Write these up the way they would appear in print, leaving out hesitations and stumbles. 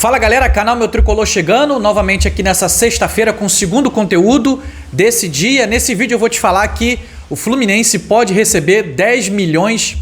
Fala galera, canal Meu Tricolor chegando novamente aqui nessa sexta-feira com o segundo conteúdo desse dia. Nesse vídeo eu vou te falar que o Fluminense pode receber 10 milhões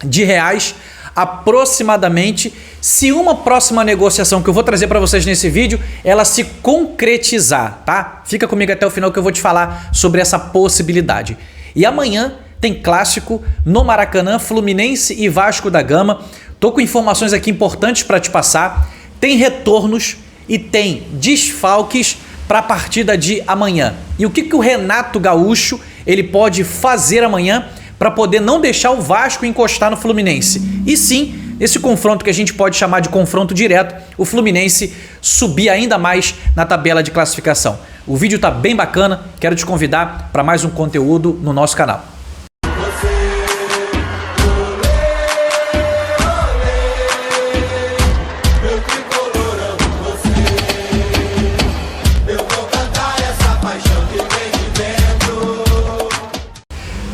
de reais aproximadamente se uma próxima negociação que eu vou trazer para vocês nesse vídeo, ela se concretizar, tá? Fica comigo até o final que eu vou te falar sobre essa possibilidade. E amanhã tem clássico no Maracanã, Fluminense e Vasco da Gama. Tô com informações aqui importantes para te passar. Tem retornos e tem desfalques para a partida de amanhã. E o que o Renato Gaúcho ele pode fazer amanhã para poder não deixar o Vasco encostar no Fluminense? E sim, esse confronto que a gente pode chamar de confronto direto, o Fluminense subir ainda mais na tabela de classificação. O vídeo tá bem bacana, quero te convidar para mais um conteúdo no nosso canal.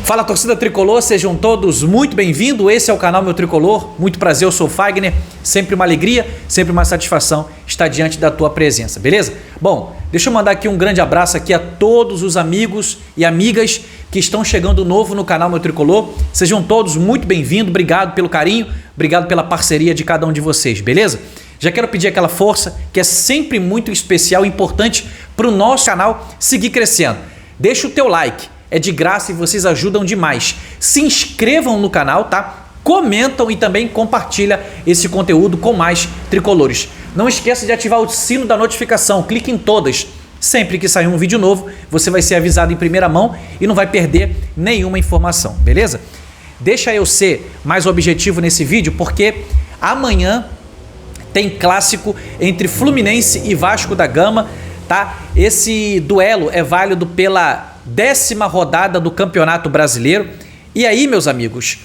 Fala torcida tricolor, sejam todos muito bem-vindos, esse é o canal Meu Tricolor, muito prazer, eu sou o Fagner, sempre uma alegria, sempre uma satisfação estar diante da tua presença, beleza? Bom, deixa eu mandar aqui um grande abraço aqui a todos os amigos e amigas que estão chegando novo no canal Meu Tricolor, sejam todos muito bem-vindos, obrigado pelo carinho, obrigado pela parceria de cada um de vocês, beleza? Já quero pedir aquela força que é sempre muito especial e importante para o nosso canal seguir crescendo, deixa o teu like. É de graça e vocês ajudam demais. Se inscrevam no canal, tá? Comentam e também compartilha esse conteúdo com mais tricolores. Não esqueça de ativar o sino da notificação, clique em todas. Sempre que sair um vídeo novo, você vai ser avisado em primeira mão e não vai perder nenhuma informação, beleza? Deixa eu ser mais objetivo nesse vídeo, porque amanhã tem clássico entre Fluminense e Vasco da Gama, tá? Esse duelo é válido pela 10ª rodada do Campeonato Brasileiro. E aí, meus amigos,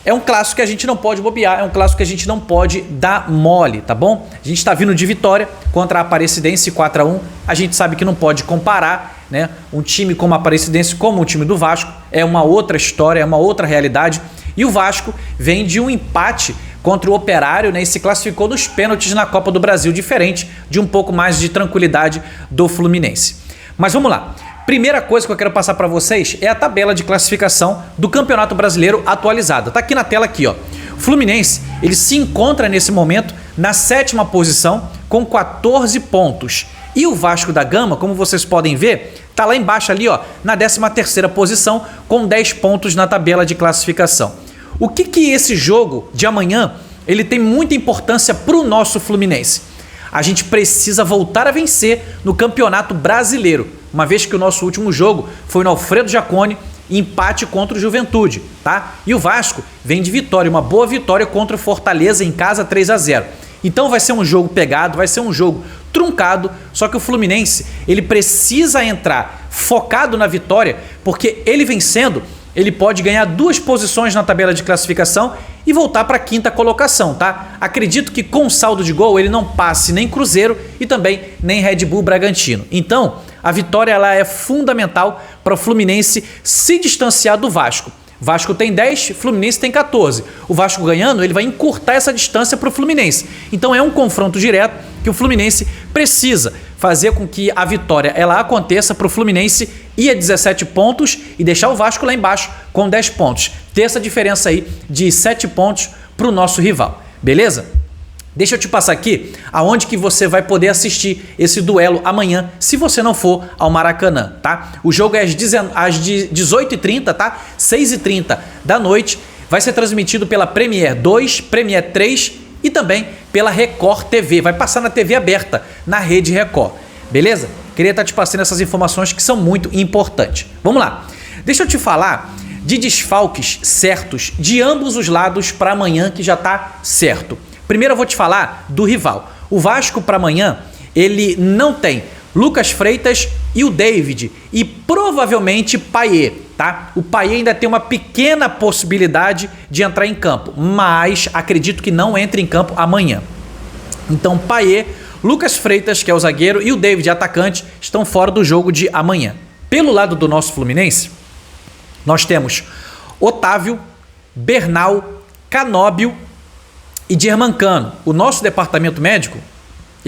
é um clássico que a gente não pode bobear, é um clássico que a gente não pode dar mole, tá bom? A gente está vindo de vitória contra a Aparecidense 4-1. A gente sabe que não pode comparar, né? Um time como a Aparecidense como o time do Vasco. É uma outra história, é uma outra realidade. E o Vasco vem de um empate contra o Operário, né? E se classificou nos pênaltis na Copa do Brasil, diferente de um pouco mais de tranquilidade do Fluminense. Mas vamos lá. Primeira coisa que eu quero passar para vocês é a tabela de classificação do Campeonato Brasileiro atualizada. Tá aqui na tela aqui, ó. O Fluminense, ele se encontra nesse momento na 7ª posição com 14 pontos. E o Vasco da Gama, como vocês podem ver, tá lá embaixo ali, ó, na 13ª posição com 10 pontos na tabela de classificação. O que esse jogo de amanhã, ele tem muita importância para o nosso Fluminense? A gente precisa voltar a vencer no Campeonato Brasileiro, uma vez que o nosso último jogo foi no Alfredo Jaconi, empate contra o Juventude, tá? E o Vasco vem de vitória, uma boa vitória contra o Fortaleza em casa 3-0. Então vai ser um jogo pegado, vai ser um jogo truncado, só que o Fluminense, ele precisa entrar focado na vitória, porque ele vencendo, ele pode ganhar 2 posições na tabela de classificação e voltar para a 5ª colocação, tá? Acredito que com saldo de gol ele não passe nem Cruzeiro e também nem Red Bull Bragantino. Então, a vitória ela é fundamental para o Fluminense se distanciar do Vasco. Vasco tem 10, Fluminense tem 14. O Vasco ganhando, ele vai encurtar essa distância para o Fluminense. Então é um confronto direto que o Fluminense precisa fazer com que a vitória ela aconteça para o Fluminense ir a 17 pontos e deixar o Vasco lá embaixo com 10 pontos. Ter essa diferença aí de 7 pontos para o nosso rival, beleza? Deixa eu te passar aqui aonde que você vai poder assistir esse duelo amanhã, se você não for ao Maracanã, tá? O jogo é às 18h30, tá? 6h30 da noite. Vai ser transmitido pela Premier 2, Premier 3 e também pela Record TV. Vai passar na TV aberta, na Rede Record, beleza? Queria estar te passando essas informações que são muito importantes. Vamos lá. Deixa eu te falar de desfalques certos de ambos os lados para amanhã, que já está certo. Primeiro eu vou te falar do rival. O Vasco para amanhã, ele não tem Lucas Freitas e o David e provavelmente Payet, tá? O Payet ainda tem uma pequena possibilidade de entrar em campo, mas acredito que não entre em campo amanhã. Então Payet, Lucas Freitas, que é o zagueiro, e o David, atacante, estão fora do jogo de amanhã. Pelo lado do nosso Fluminense, nós temos Otávio, Bernal, Canóbio e Germancano. O nosso departamento médico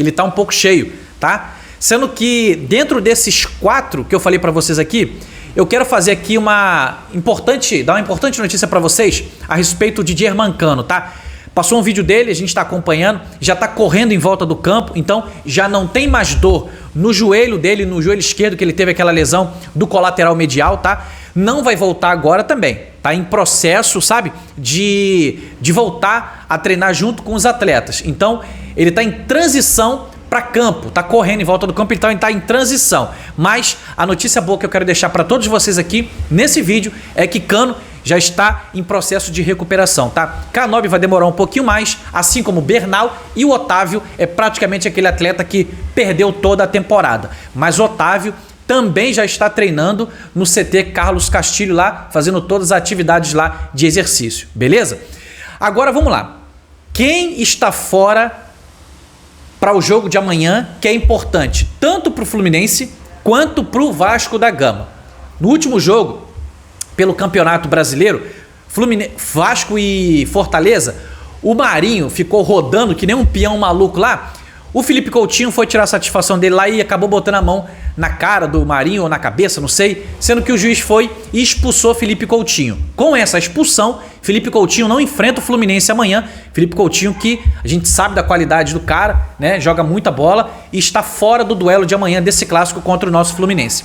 ele tá um pouco cheio, tá? Sendo que dentro desses 4 que eu falei para vocês aqui, eu quero fazer aqui dar uma importante notícia para vocês a respeito de Didier Mancano, tá? Passou um vídeo dele, a gente está acompanhando, já está correndo em volta do campo, então já não tem mais dor no joelho dele, no joelho esquerdo, que ele teve aquela lesão do colateral medial, tá? Não vai voltar agora também, tá em processo, sabe, de voltar a treinar junto com os atletas. Então, ele está em transição para campo, tá correndo em volta do campo, então ele tá em transição. Mas a notícia boa que eu quero deixar para todos vocês aqui nesse vídeo é que Cano já está em processo de recuperação, tá? Canobi vai demorar um pouquinho mais, assim como Bernal, e o Otávio é praticamente aquele atleta que perdeu toda a temporada. Mas o Otávio também já está treinando no CT Carlos Castilho lá, fazendo todas as atividades lá de exercício, beleza? Agora vamos lá. Quem está fora para o jogo de amanhã, que é importante tanto para o Fluminense quanto para o Vasco da Gama? No último jogo, pelo Campeonato Brasileiro, Vasco e Fortaleza, o Marinho ficou rodando que nem um peão maluco lá. O Felipe Coutinho foi tirar a satisfação dele lá e acabou botando a mão na cara do Marinho ou na cabeça, não sei, sendo que o juiz foi e expulsou Felipe Coutinho. Com essa expulsão, Felipe Coutinho não enfrenta o Fluminense amanhã. Felipe Coutinho, que a gente sabe da qualidade do cara, né? Joga muita bola e está fora do duelo de amanhã desse clássico contra o nosso Fluminense.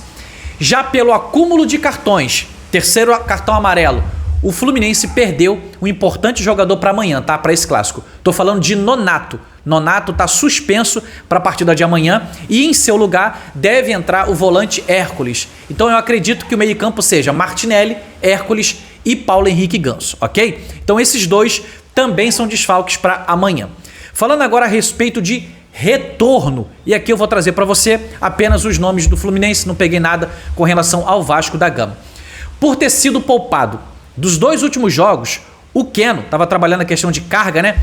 Já pelo acúmulo de cartões, terceiro cartão amarelo, o Fluminense perdeu um importante jogador para amanhã, tá? Para esse clássico. Tô falando de Nonato. Nonato está suspenso para a partida de amanhã e em seu lugar deve entrar o volante Hércules. Então eu acredito que o meio-campo seja Martinelli, Hércules e Paulo Henrique Ganso, ok? Então esses dois também são desfalques para amanhã. Falando agora a respeito de retorno, e aqui eu vou trazer para você apenas os nomes do Fluminense, não peguei nada com relação ao Vasco da Gama. Por ter sido poupado dos 2 últimos jogos, o Keno estava trabalhando a questão de carga, né?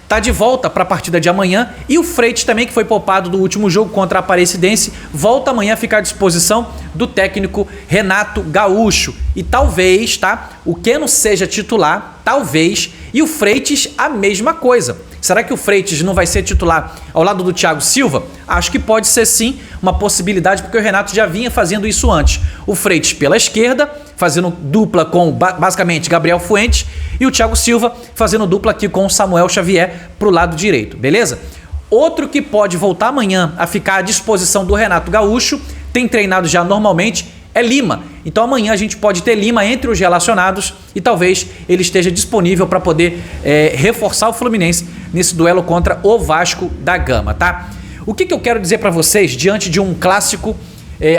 Tá de volta para a partida de amanhã, e o Freitas também, que foi poupado do último jogo contra a Aparecidense, volta amanhã a ficar à disposição do técnico Renato Gaúcho. E talvez, tá? O Keno seja titular, talvez, e o Freitas a mesma coisa. Será que o Freitas não vai ser titular ao lado do Thiago Silva? Acho que pode ser sim uma possibilidade, porque o Renato já vinha fazendo isso antes. O Freitas pela esquerda, fazendo dupla com basicamente Gabriel Fuentes, e o Thiago Silva fazendo dupla aqui com o Samuel Xavier pro lado direito, beleza? Outro que pode voltar amanhã a ficar à disposição do Renato Gaúcho, tem treinado já normalmente, é Lima. Então amanhã a gente pode ter Lima entre os relacionados e talvez ele esteja disponível para poder reforçar o Fluminense nesse duelo contra o Vasco da Gama, tá? O que eu quero dizer para vocês diante de um clássico?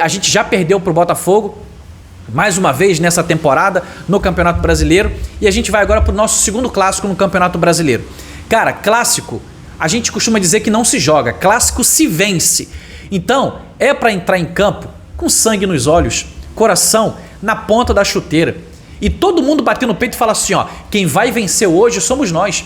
A gente já perdeu pro Botafogo mais uma vez nessa temporada no Campeonato Brasileiro e a gente vai agora pro nosso segundo clássico no Campeonato Brasileiro. Cara, clássico, a gente costuma dizer que não se joga, clássico se vence. Então, é para entrar em campo com sangue nos olhos, coração na ponta da chuteira. E todo mundo bater no peito e falar assim, ó, quem vai vencer hoje somos nós.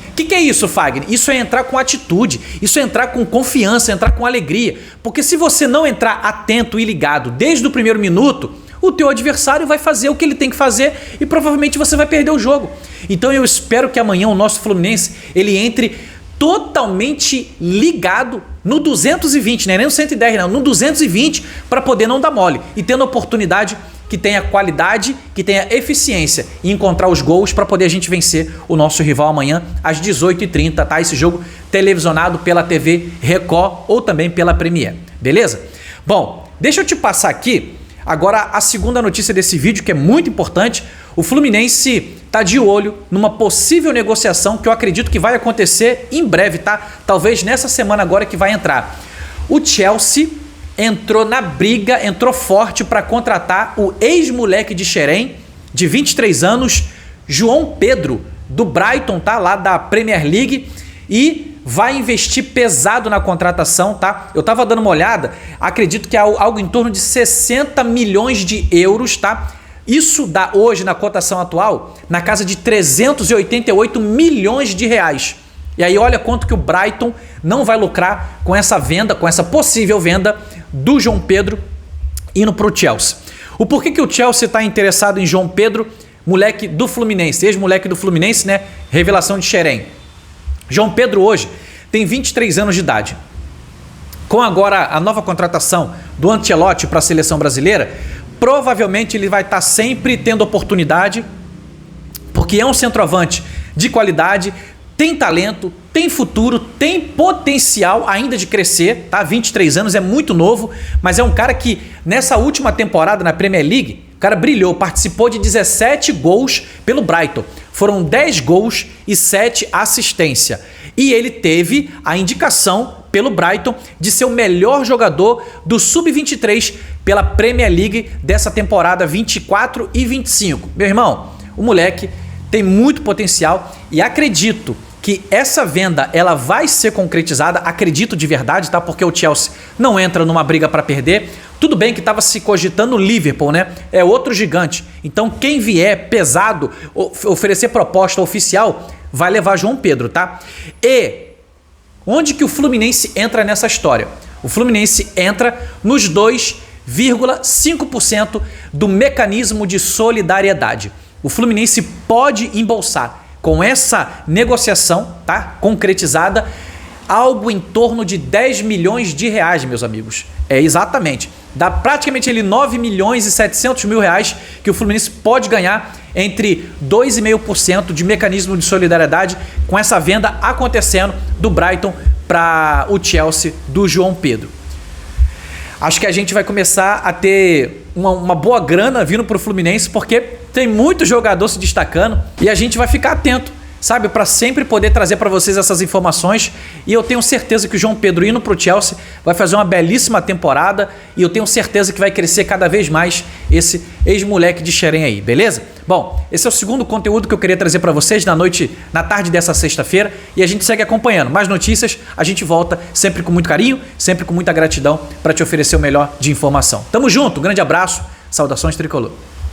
O que é isso, Fagner? Isso é entrar com atitude, isso é entrar com confiança, entrar com alegria. Porque se você não entrar atento e ligado desde o primeiro minuto, o teu adversário vai fazer o que ele tem que fazer e provavelmente você vai perder o jogo. Então eu espero que amanhã o nosso Fluminense ele entre totalmente ligado no 220, né? Nem no 110 não, no 220 para poder não dar mole e tendo oportunidade que tenha qualidade, que tenha eficiência e encontrar os gols para poder a gente vencer o nosso rival amanhã às 18h30, tá? Esse jogo televisionado pela TV Record ou também pela Premier, beleza? Bom, deixa eu te passar aqui agora a segunda notícia desse vídeo, que é muito importante. O Fluminense tá de olho numa possível negociação que eu acredito que vai acontecer em breve, tá? Talvez nessa semana agora que vai entrar. O Chelsea entrou na briga, entrou forte para contratar o ex-moleque de Xerém, de 23 anos, João Pedro, do Brighton, tá? Lá da Premier League, e vai investir pesado na contratação, tá? Eu tava dando uma olhada, acredito que é algo em torno de 60 milhões de euros, tá? Isso dá hoje, na cotação atual, na casa de 388 milhões de reais. E aí olha quanto que o Brighton não vai lucrar com essa venda, com essa possível venda do João Pedro indo para o Chelsea. O porquê que o Chelsea está interessado em João Pedro, moleque do Fluminense, ex-moleque do Fluminense, né? Revelação de Xerém. João Pedro hoje tem 23 anos de idade. com agora a nova contratação do Ancelotti para a seleção brasileira, provavelmente ele vai estar sempre tendo oportunidade, porque é um centroavante de qualidade, tem talento, tem futuro, tem potencial ainda de crescer, tá? 23 anos, é muito novo, mas é um cara que nessa última temporada na Premier League, o cara brilhou, participou de 17 gols pelo Brighton. Foram 10 gols e 7 assistências. E ele teve a indicação pelo Brighton de ser o melhor jogador do Sub-23 pela Premier League dessa temporada 24 e 25. Meu irmão, o moleque tem muito potencial e acredito que essa venda ela vai ser concretizada, acredito de verdade, tá? Porque o Chelsea não entra numa briga para perder. Tudo bem que estava se cogitando o Liverpool, né? É outro gigante. Então quem vier pesado, oferecer proposta oficial, vai levar João Pedro, tá? E onde que o Fluminense entra nessa história? O Fluminense entra nos 2,5% do mecanismo de solidariedade. O Fluminense pode embolsar com essa negociação, tá? Concretizada, algo em torno de 10 milhões de reais, meus amigos. É exatamente. Dá praticamente ali 9 milhões e 700 mil reais que o Fluminense pode ganhar entre 2,5% de mecanismo de solidariedade com essa venda acontecendo do Brighton para o Chelsea do João Pedro. Acho que a gente vai começar a ter uma boa grana vindo para o Fluminense, porque tem muito jogador se destacando e a gente vai ficar atento, sabe, para sempre poder trazer para vocês essas informações. E eu tenho certeza que o João Pedro indo para o Chelsea vai fazer uma belíssima temporada e eu tenho certeza que vai crescer cada vez mais esse ex-moleque de Xerém aí, beleza? Bom, esse é o segundo conteúdo que eu queria trazer para vocês na tarde dessa sexta-feira e a gente segue acompanhando. Mais notícias, a gente volta sempre com muito carinho, sempre com muita gratidão para te oferecer o melhor de informação. Tamo junto, grande abraço, saudações tricolor.